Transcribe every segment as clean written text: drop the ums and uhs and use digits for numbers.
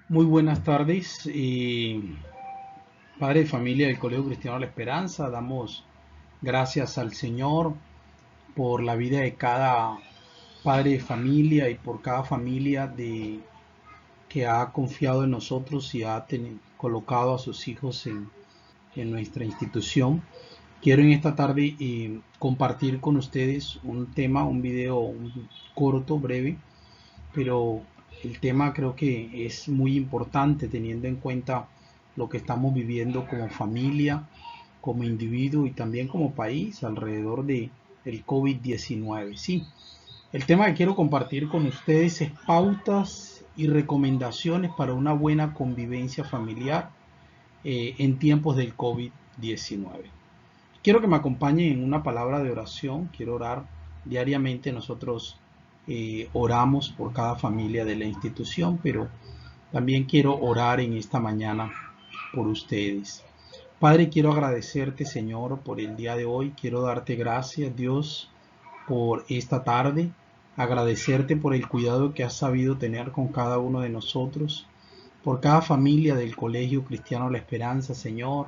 Muy buenas tardes, padre de familia del Colegio Cristiano La Esperanza. Damos gracias al Señor por la vida de cada padre de familia y por cada familia que ha confiado en nosotros y ha colocado a sus hijos en nuestra institución. Quiero en esta tarde compartir con ustedes un tema, un video corto, breve, pero el tema creo que es muy importante teniendo en cuenta lo que estamos viviendo como familia, como individuo y también como país alrededor de el COVID-19. Sí, el tema que quiero compartir con ustedes es pautas y recomendaciones para una buena convivencia familiar en tiempos del COVID-19. Quiero que me acompañen en una palabra de oración. Quiero orar diariamente. Nosotros oramos por cada familia de la institución, pero también quiero orar en esta mañana por ustedes. Padre, quiero agradecerte, Señor, por el día de hoy. Quiero darte gracias, Dios, por esta tarde. Agradecerte por el cuidado que has sabido tener con cada uno de nosotros, por cada familia del Colegio Cristiano La Esperanza, Señor.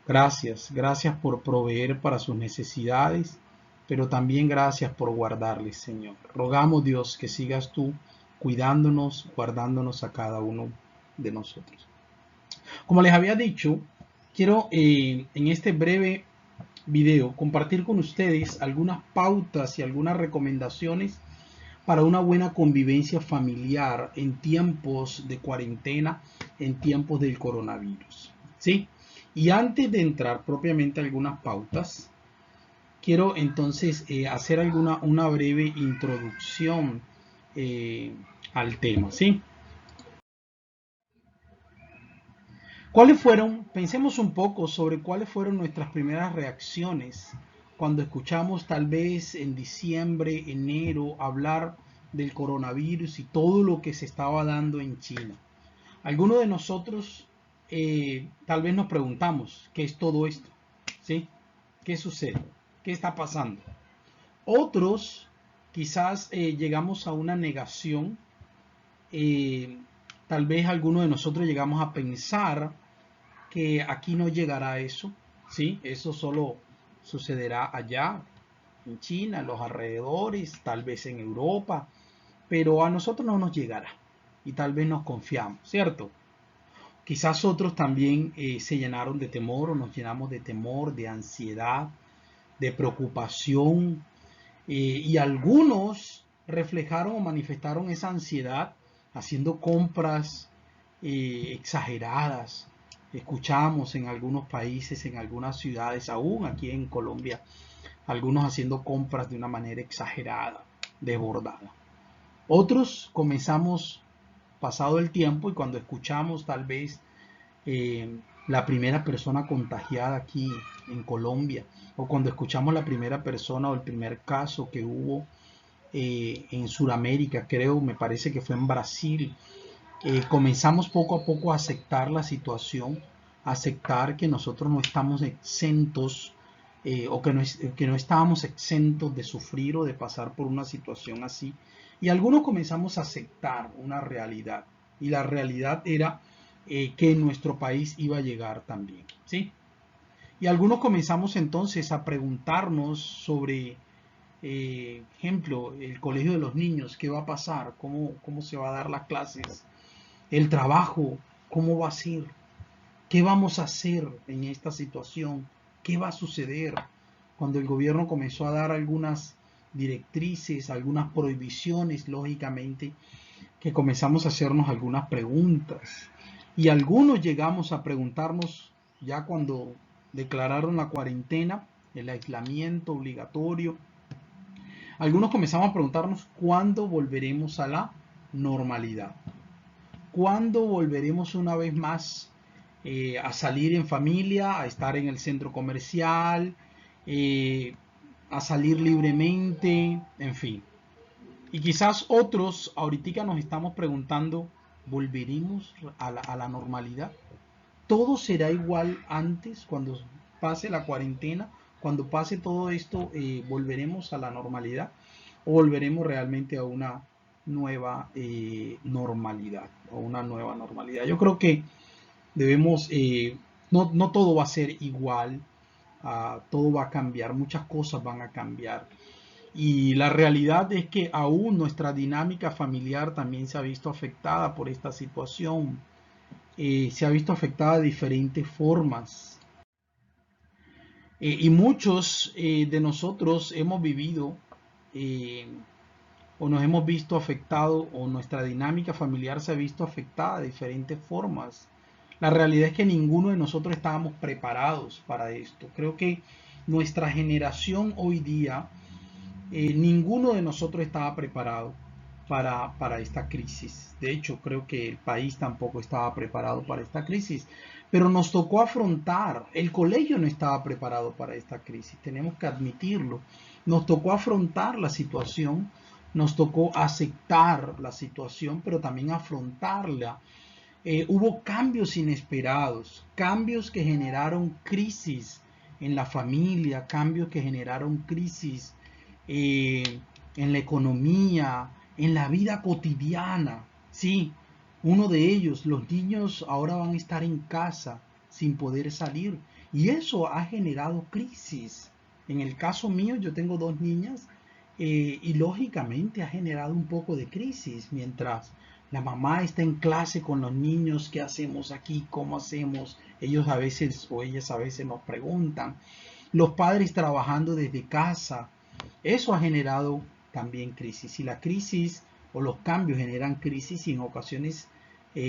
Gracias, gracias por proveer para sus necesidades, pero también gracias por guardarles, Señor. Rogamos, Dios, que sigas tú cuidándonos, guardándonos a cada uno de nosotros. Como les había dicho, quiero en este breve video compartir con ustedes algunas pautas y algunas recomendaciones para una buena convivencia familiar en tiempos de cuarentena, en tiempos del coronavirus. ¿Sí? Y antes de entrar propiamente a algunas pautas, quiero entonces hacer una breve introducción eh, al tema. ¿Sí? Pensemos un poco sobre cuáles fueron nuestras primeras reacciones cuando escuchamos tal vez en diciembre, enero, hablar del coronavirus y todo lo que se estaba dando en China. Algunos de nosotros tal vez nos preguntamos, ¿qué es todo esto? ¿Sí? ¿Qué sucede? ¿Qué está pasando? Otros quizás llegamos a una negación, eh, tal vez algunos de nosotros llegamos a pensar que aquí no llegará eso, ¿sí? Eso solo sucederá allá, en China, en los alrededores, tal vez en Europa, pero a nosotros no nos llegará y tal vez nos confiamos, ¿cierto? Quizás otros también se llenaron de temor o nos llenamos de temor, de ansiedad, de preocupación y algunos reflejaron o manifestaron esa ansiedad haciendo compras exageradas. Escuchamos en algunos países, en algunas ciudades, aún aquí en Colombia, algunos haciendo compras de una manera exagerada, desbordada. Otros comenzamos pasado el tiempo y cuando escuchamos tal vez la primera persona contagiada aquí en Colombia, o cuando escuchamos la primera persona o el primer caso que hubo en Sudamérica, creo, me parece que fue en Brasil, comenzamos poco a poco a aceptar la situación, a aceptar que nosotros no estamos exentos o que no estábamos exentos de sufrir o de pasar por una situación así. Y algunos comenzamos a aceptar una realidad. Y la realidad era que nuestro país iba a llegar también. ¿Sí? Y algunos comenzamos entonces a preguntarnos sobre, ejemplo, el colegio de los niños, qué va a pasar, cómo se va a dar las clases, el trabajo, cómo va a ser, qué vamos a hacer en esta situación, qué va a suceder cuando el gobierno comenzó a dar algunas directrices, algunas prohibiciones, lógicamente, que comenzamos a hacernos algunas preguntas. Y algunos llegamos a preguntarnos, ya cuando declararon la cuarentena, el aislamiento obligatorio, algunos comenzamos a preguntarnos cuándo volveremos a la normalidad. ¿Cuándo volveremos una vez más a salir en familia, a estar en el centro comercial, eh, a salir libremente, en fin? Y quizás otros ahorita nos estamos preguntando, ¿volveremos a la normalidad? ¿Todo será igual antes, cuando pase la cuarentena? Cuando pase todo esto, ¿volveremos a la normalidad? ¿O volveremos realmente a una nueva normalidad o una nueva normalidad. Yo creo que debemos, no todo va a ser igual, todo va a cambiar, muchas cosas van a cambiar. Y la realidad es que aún nuestra dinámica familiar también se ha visto afectada por esta situación. Se ha visto afectada de diferentes formas. Y muchos de nosotros hemos vivido eh, o nos hemos visto afectados o nuestra dinámica familiar se ha visto afectada de diferentes formas. La realidad es que ninguno de nosotros estábamos preparados para esto. Creo que nuestra generación hoy día, ninguno de nosotros estaba preparado para esta crisis. De hecho, creo que el país tampoco estaba preparado para esta crisis. Pero nos tocó afrontar, el colegio no estaba preparado para esta crisis, tenemos que admitirlo. Nos tocó afrontar la situación, nos tocó aceptar la situación, pero también afrontarla. Hubo cambios inesperados, cambios que generaron crisis en la familia, cambios que generaron crisis en la economía, en la vida cotidiana. Sí, uno de ellos, los niños ahora van a estar en casa sin poder salir y eso ha generado crisis. En el caso mío, yo tengo dos niñas y lógicamente ha generado un poco de crisis mientras la mamá está en clase con los niños, ¿qué hacemos aquí? ¿Cómo hacemos? Ellos a veces o ellas a veces nos preguntan. Los padres trabajando desde casa. Eso ha generado también crisis. Y la crisis o los cambios generan crisis y en ocasiones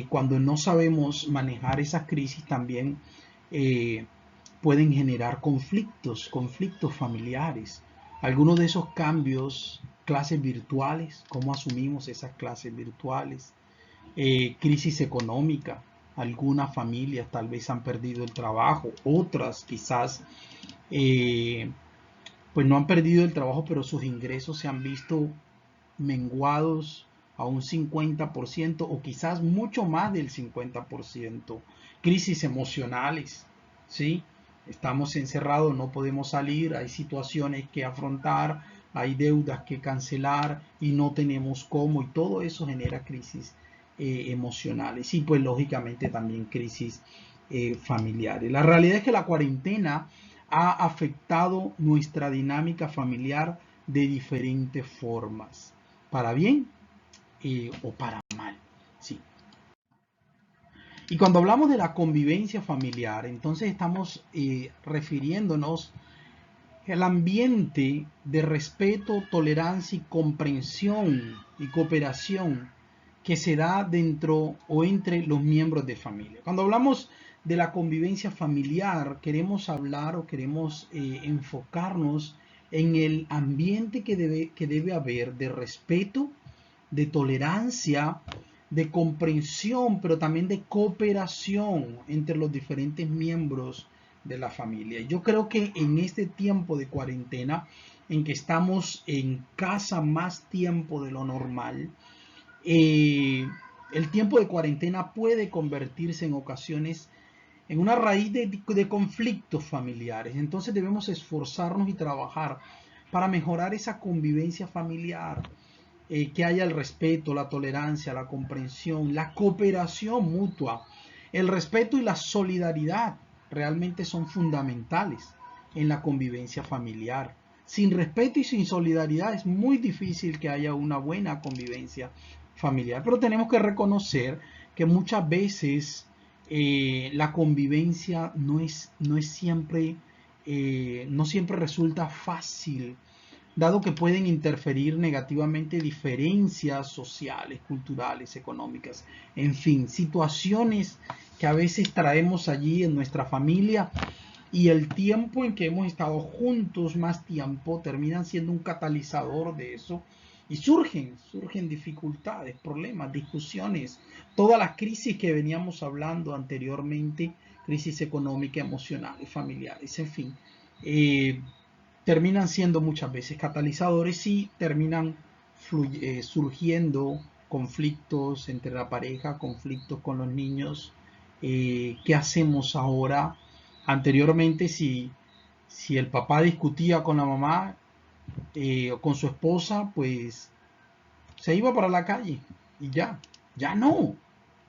cuando no sabemos manejar esas crisis también pueden generar conflictos, conflictos familiares. Algunos de esos cambios, clases virtuales, cómo asumimos esas clases virtuales, crisis económica. Algunas familias tal vez han perdido el trabajo, otras quizás pues no han perdido el trabajo, pero sus ingresos se han visto menguados a un 50% o quizás mucho más del 50%. Crisis emocionales, ¿sí? Estamos encerrados, no podemos salir, hay situaciones que afrontar, hay deudas que cancelar y no tenemos cómo y todo eso genera crisis emocionales y pues lógicamente también crisis familiares. La realidad es que la cuarentena ha afectado nuestra dinámica familiar de diferentes formas, para bien o para mal. Sí. Y cuando hablamos de la convivencia familiar, entonces estamos refiriéndonos al ambiente de respeto, tolerancia y comprensión y cooperación que se da dentro o entre los miembros de familia. Cuando hablamos de la convivencia familiar, queremos hablar o queremos enfocarnos en el ambiente que debe haber de respeto, de tolerancia, de comprensión, pero también de cooperación entre los diferentes miembros de la familia. Yo creo que en este tiempo de cuarentena, en que estamos en casa más tiempo de lo normal, el tiempo de cuarentena puede convertirse en ocasiones en una raíz de conflictos familiares. Entonces debemos esforzarnos y trabajar para mejorar esa convivencia familiar, que haya el respeto, la tolerancia, la comprensión, la cooperación mutua. El respeto y la solidaridad realmente son fundamentales en la convivencia familiar. Sin respeto y sin solidaridad es muy difícil que haya una buena convivencia familiar. Pero tenemos que reconocer que muchas veces la convivencia no siempre resulta fácil, dado que pueden interferir negativamente diferencias sociales, culturales, económicas, en fin, situaciones que a veces traemos allí en nuestra familia y el tiempo en que hemos estado juntos más tiempo terminan siendo un catalizador de eso y surgen dificultades, problemas, discusiones, todas las crisis que veníamos hablando anteriormente, crisis económica, emocionales, familiares, en fin, terminan siendo muchas veces catalizadores y terminan surgiendo conflictos entre la pareja, conflictos con los niños. ¿Qué hacemos ahora? Anteriormente, si el papá discutía con la mamá o con su esposa, pues se iba para la calle y ya no,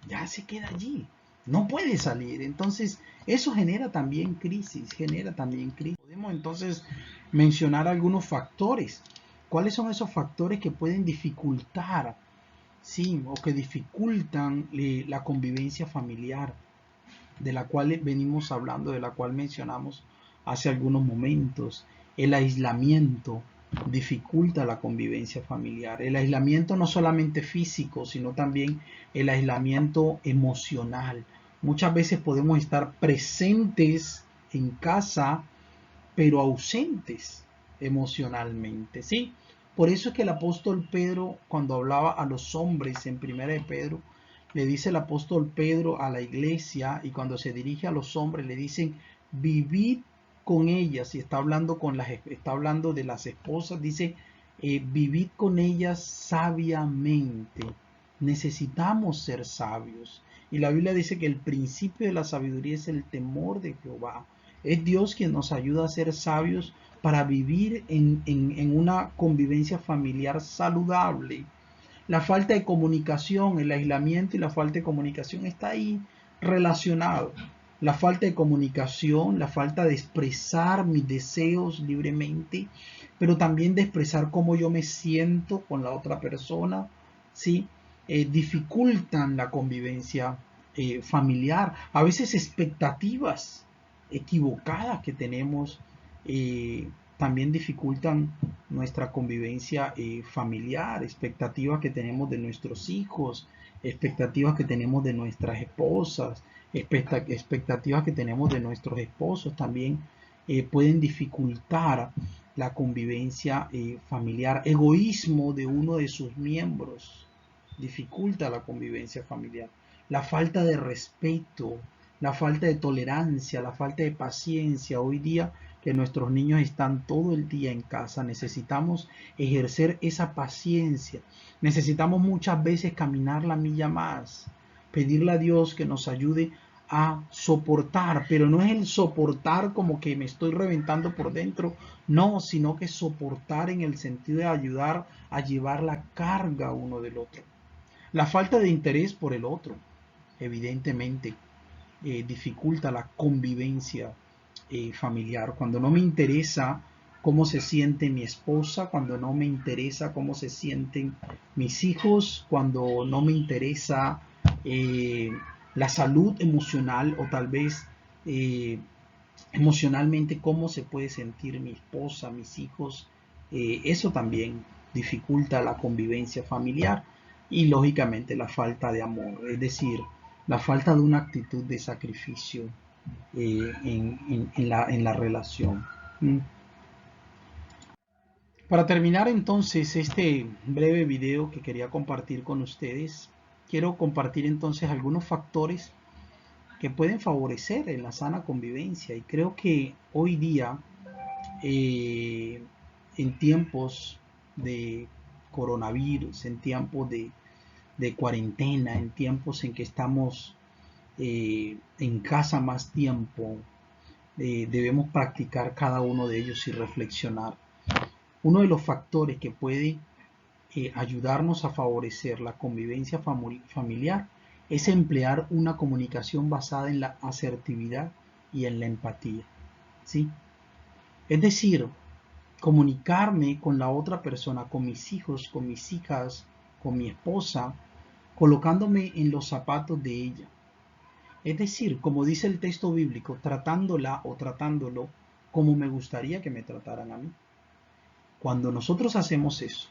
ya se queda allí, no puede salir. Entonces, eso genera también crisis, Podemos entonces mencionar algunos factores. ¿Cuáles son esos factores que pueden dificultar, sí, o que dificultan la convivencia familiar, de la cual venimos hablando, de la cual mencionamos hace algunos momentos? El aislamiento dificulta la convivencia familiar. El aislamiento no solamente físico, sino también el aislamiento emocional. Muchas veces podemos estar presentes en casa, pero ausentes emocionalmente, ¿sí? Por eso es que el apóstol Pedro, cuando hablaba a los hombres en Primera de Pedro, le dice el apóstol Pedro a la iglesia, y cuando se dirige a los hombres le dicen, vivid con ellas, y está hablando de las esposas, dice, vivid con ellas sabiamente. Necesitamos ser sabios. Y la Biblia dice que el principio de la sabiduría es el temor de Jehová. Es Dios quien nos ayuda a ser sabios para vivir en una convivencia familiar saludable. La falta de comunicación, el aislamiento y la falta de comunicación está ahí relacionado. La falta de comunicación, la falta de expresar mis deseos libremente, pero también de expresar cómo yo me siento con la otra persona, ¿sí? Dificultan la convivencia familiar. A veces expectativas equivocadas que tenemos también dificultan nuestra convivencia familiar, expectativas que tenemos de nuestros hijos, expectativas que tenemos de nuestras esposas, expectativas que tenemos de nuestros esposos también pueden dificultar la convivencia familiar. Egoísmo de uno de sus miembros dificulta la convivencia familiar. La falta de respeto, la falta de tolerancia, la falta de paciencia. Hoy día que nuestros niños están todo el día en casa, necesitamos ejercer esa paciencia. Necesitamos muchas veces caminar la milla más, pedirle a Dios que nos ayude a soportar, pero no es el soportar como que me estoy reventando por dentro, no, sino que soportar en el sentido de ayudar a llevar la carga uno del otro. La falta de interés por el otro, evidentemente, dificulta la convivencia familiar. Cuando no me interesa cómo se siente mi esposa, cuando no me interesa cómo se sienten mis hijos, cuando no me interesa la salud emocional o tal vez emocionalmente cómo se puede sentir mi esposa, mis hijos, eso también dificulta la convivencia familiar y lógicamente la falta de amor, es decir, la falta de una actitud de sacrificio en la relación. ¿Mm? Para terminar entonces este breve video que quería compartir con ustedes, quiero compartir entonces algunos factores que pueden favorecer en la sana convivencia, y creo que hoy día en tiempos de coronavirus, en tiempos de cuarentena, en tiempos en que estamos en casa más tiempo, debemos practicar cada uno de ellos y reflexionar. Uno de los factores que puede ayudarnos a favorecer la convivencia familiar es emplear una comunicación basada en la asertividad y en la empatía, ¿sí? Es decir, comunicarme con la otra persona, con mis hijos, con mis hijas, con mi esposa, colocándome en los zapatos de ella. Es decir, como dice el texto bíblico, tratándola o tratándolo como me gustaría que me trataran a mí. Cuando nosotros hacemos eso,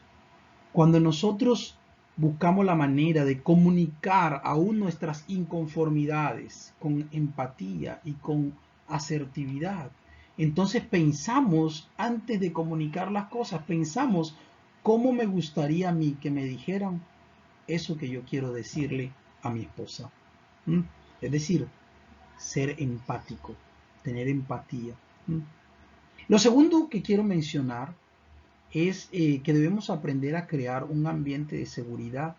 cuando nosotros buscamos la manera de comunicar aún nuestras inconformidades con empatía y con asertividad, entonces pensamos, antes de comunicar las cosas, pensamos cómo me gustaría a mí que me dijeran eso que yo quiero decirle a mi esposa. ¿Mm? Es decir, ser empático, tener empatía. ¿Mm? Lo segundo que quiero mencionar es que debemos aprender a crear un ambiente de seguridad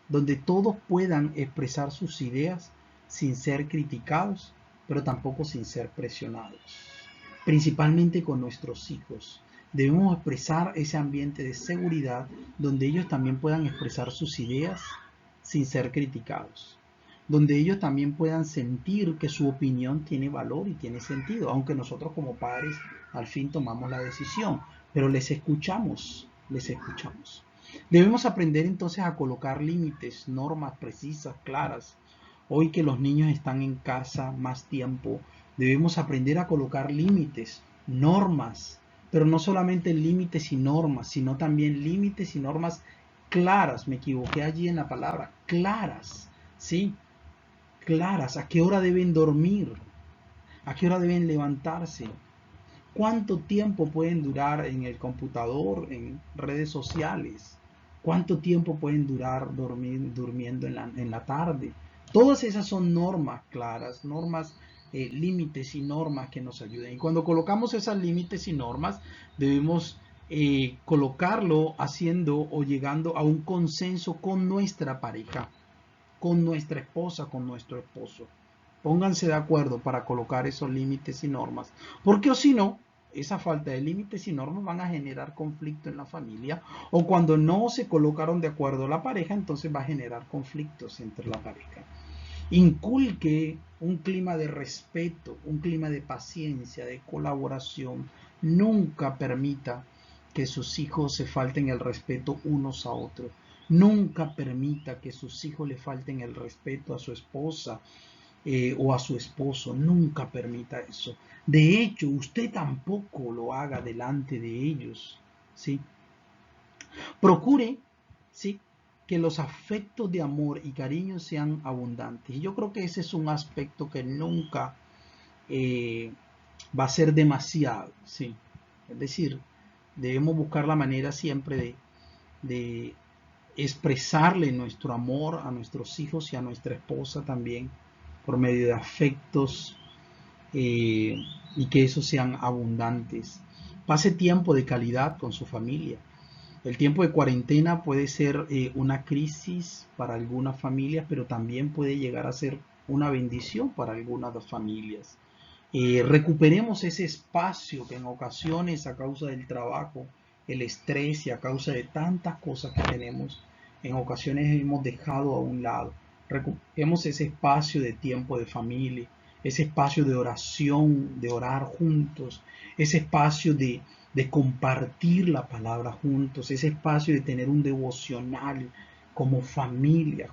donde todos puedan expresar sus ideas sin ser criticados, pero tampoco sin ser presionados. Principalmente con nuestros hijos. Debemos expresar ese ambiente de seguridad donde ellos también puedan expresar sus ideas sin ser criticados, donde ellos también puedan sentir que su opinión tiene valor y tiene sentido, aunque nosotros como padres al fin tomamos la decisión, pero les escuchamos, les escuchamos. Debemos aprender entonces a colocar límites, normas precisas, claras. Hoy que los niños están en casa más tiempo, debemos aprender a colocar límites, normas, pero no solamente límites y normas, sino también límites y normas claras. Me equivoqué allí en la palabra, claras, ¿sí? Claras. ¿A qué hora deben dormir? ¿A qué hora deben levantarse? ¿Cuánto tiempo pueden durar en el computador, en redes sociales? ¿Cuánto tiempo pueden durar durmiendo en la tarde? Todas esas son normas claras, normas, límites y normas que nos ayuden. Y cuando colocamos esas límites y normas, debemos colocarlo haciendo o llegando a un consenso con nuestra pareja, con nuestra esposa, con nuestro esposo. Pónganse de acuerdo para colocar esos límites y normas, porque o si no, esa falta de límites y normas van a generar conflicto en la familia, o cuando no se colocaron de acuerdo la pareja, entonces va a generar conflictos entre la pareja. Inculque un clima de respeto, un clima de paciencia, de colaboración. Nunca permita que sus hijos se falten el respeto unos a otros. Nunca permita que sus hijos le falten el respeto a su esposa, o a su esposo. Nunca permita eso. De hecho, usted tampoco lo haga delante de ellos, ¿sí? Procure, ¿sí?, que los afectos de amor y cariño sean abundantes. Y yo creo que ese es un aspecto que nunca va a ser demasiado, ¿sí? Es decir, debemos buscar la manera siempre de expresarle nuestro amor a nuestros hijos y a nuestra esposa también por medio de afectos, y que esos sean abundantes. Pase tiempo de calidad con su familia. El tiempo de cuarentena puede ser una crisis para algunas familias, pero también puede llegar a ser una bendición para algunas familias. Recuperemos ese espacio que en ocasiones, a causa del trabajo, el estrés y a causa de tantas cosas que tenemos, en ocasiones hemos dejado a un lado. Recuperemos ese espacio de tiempo de familia, ese espacio de oración, de orar juntos, ese espacio de compartir la palabra juntos, ese espacio de tener un devocional como familia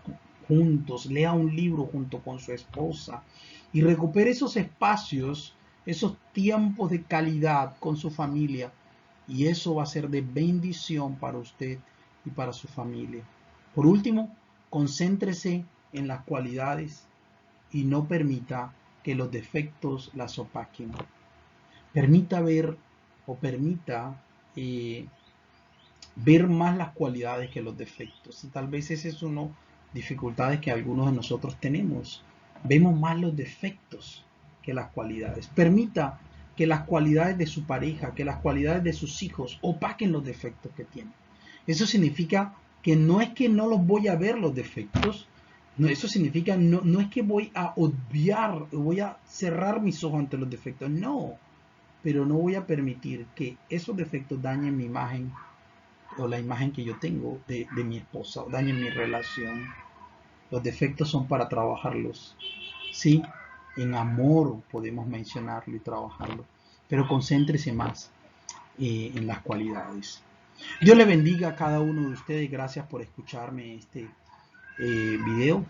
juntos, lea un libro junto con su esposa y recupere esos espacios, esos tiempos de calidad con su familia, y eso va a ser de bendición para usted y para su familia. Por último, concéntrese en las cualidades y no permita que los defectos las opaquen. Permita ver o permita ver más las cualidades que los defectos. Y tal vez esa es una de las dificultades que algunos de nosotros tenemos. Vemos más los defectos que las cualidades. Permita que las cualidades de su pareja, que las cualidades de sus hijos opaquen los defectos que tienen. Eso significa que no es que no los voy a ver los defectos, no, eso significa no es que voy a obviar, voy a cerrar mis ojos ante los defectos, no, pero no voy a permitir que esos defectos dañen mi imagen o la imagen que yo tengo de mi esposa, o dañen mi relación. Los defectos son para trabajarlos, sí, en amor podemos mencionarlo y trabajarlo, pero concéntrese más en las cualidades. Dios le bendiga a cada uno de ustedes. Gracias por escucharme este video.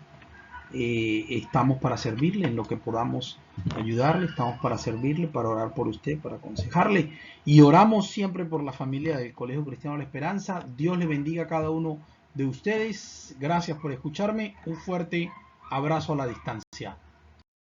Estamos para servirle en lo que podamos ayudarle. Estamos para servirle, para orar por usted, para aconsejarle. Y oramos siempre por la familia del Colegio Cristiano La Esperanza. Dios le bendiga a cada uno de ustedes. Gracias por escucharme. Un fuerte abrazo a la distancia.